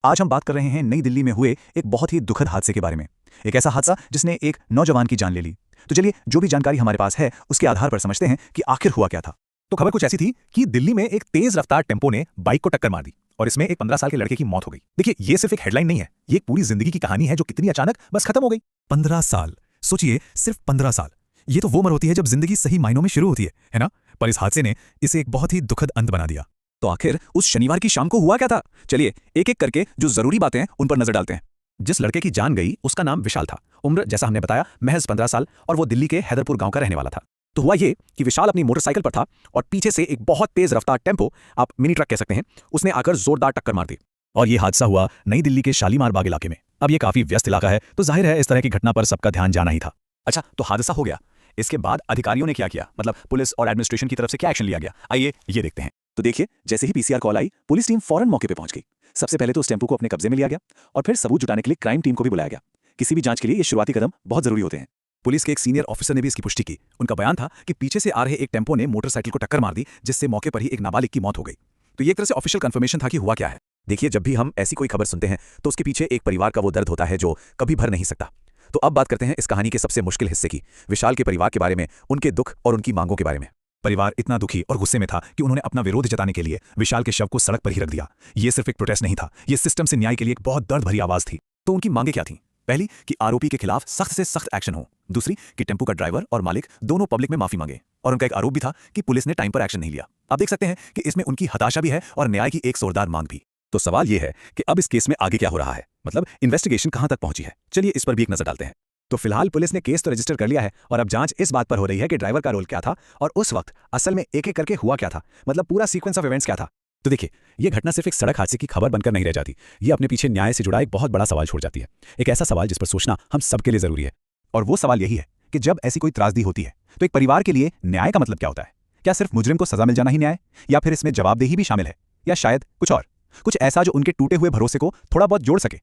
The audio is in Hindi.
आज हम बात कर रहे हैं नई दिल्ली में हुए एक बहुत ही दुखद हादसे के बारे में। एक ऐसा हादसा जिसने एक नौजवान की जान ले ली। तो चलिए, जो भी जानकारी हमारे पास है उसके आधार पर समझते हैं कि आखिर हुआ क्या था। तो खबर कुछ ऐसी थी कि दिल्ली में एक तेज रफ्तार टेम्पो ने बाइक को टक्कर मार दी और इसमें एक 15 साल के लड़के की मौत हो गई। देखिए, ये सिर्फ एक हेडलाइन नहीं है, ये एक पूरी जिंदगी की कहानी है जो कितनी अचानक बस खत्म हो गई। 15 साल, सोचिए, सिर्फ 15 साल। ये तो वो उम्र होती है जब जिंदगी सही मायनों में शुरू होती है ना? पर इस हादसे ने इसे एक बहुत ही दुखद अंत बना दिया। तो आखिर उस शनिवार की शाम को हुआ क्या था? चलिए, एक एक करके जो जरूरी बातें हैं उन पर नजर डालते हैं। जिस लड़के की जान गई उसका नाम विशाल था। उम्र जैसा हमने बताया महज 15 साल, और वो दिल्ली के हैदरपुर गांव का रहने वाला था। तो हुआ ये कि विशाल अपनी मोटरसाइकिल पर था और पीछे से एक बहुत तेज रफ्तार टेम्पो, आप मिनी ट्रक कह सकते हैं, उसने आकर जोरदार टक्कर मार दी। और ये हादसा हुआ नई दिल्ली के शालीमार बाग इलाके में। अब ये काफी व्यस्त इलाका है, तो जाहिर है इस तरह की घटना पर सबका ध्यान जाना ही था। अच्छा, तो हादसा हो गया, इसके बाद अधिकारियों ने क्या किया, मतलब पुलिस और एडमिनिस्ट्रेशन की तरफ से क्या एक्शन लिया गया, आइए ये देखते हैं। तो देखिए, जैसे ही पीसीआर कॉल आई, पुलिस टीम फौरन मौके पे पहुंच गई। सबसे पहले तो उस टेम्पो को अपने कब्जे में लिया गया और फिर सबूत जुटाने के लिए क्राइम टीम को भी बुलाया गया। किसी भी जांच के लिए ये शुरुआती कदम बहुत जरूरी होते हैं। पुलिस के एक सीनियर ऑफिसर ने भी इसकी पुष्टि की। उनका बयान था कि पीछे से आ रहे एक टेम्पो ने मोटरसाइकिल को टक्कर मार दी, जिससे मौके पर ही एक नाबालिग की मौत हो गई। तो ये एक तरह से ऑफिशियल कंफर्मेशन था कि हुआ क्या है। देखिए, जब भी हम ऐसी कोई खबर सुनते हैं तो उसके पीछे एक परिवार का वो दर्द होता है जो कभी भर नहीं सकता। तो अब बात करते हैं इस कहानी के सबसे मुश्किल हिस्से की, विशाल के परिवार के बारे में, उनके दुख और उनकी मांगों के बारे में। परिवार इतना दुखी और गुस्से में था कि उन्होंने अपना विरोध जताने के लिए विशाल के शव को सड़क पर ही रख दिया। ये सिर्फ एक प्रोटेस्ट नहीं था, ये सिस्टम से न्याय के लिए एक बहुत दर्द भरी आवाज थी। तो उनकी मांगे क्या थीं? पहली, कि आरोपी के खिलाफ सख्त से सख्त एक्शन हो। दूसरी, कि टेम्पो का ड्राइवर और मालिक दोनों पब्लिक में माफी मांगे। और उनका एक आरोप भी था कि पुलिस ने टाइम पर एक्शन नहीं लिया। आप देख सकते हैं कि इसमें उनकी हताशा भी है और न्याय की एक जोरदार मांग भी। तो सवाल यह है कि अब इस केस में आगे क्या हो रहा है, मतलब इन्वेस्टिगेशन कहां तक पहुंची है। चलिए इस पर भी एक नजर डालते हैं। तो फिलहाल पुलिस ने केस तो रजिस्टर कर लिया है और अब जांच इस बात पर हो रही है कि ड्राइवर का रोल क्या था और उस वक्त असल में एक एक करके हुआ क्या था, मतलब पूरा सीक्वेंस ऑफ इवेंट्स क्या था। तो देखिए, ये घटना सिर्फ एक सड़क हादसे की खबर बनकर नहीं रह जाती, ये अपने पीछे न्याय से जुड़ा एक बहुत बड़ा सवाल छोड़ जाती है। एक ऐसा सवाल जिस पर सोचना हम सबके लिए जरूरी है। और वो सवाल यही है कि जब ऐसी कोई त्रासदी होती है तो एक परिवार के लिए न्याय का मतलब क्या होता है? क्या सिर्फ मुजरिम को सजा मिल जाना ही न्याय, या फिर इसमें जवाबदेही भी शामिल है, या शायद कुछ और, कुछ ऐसा जो उनके टूटे हुए भरोसे को थोड़ा बहुत जोड़ सके।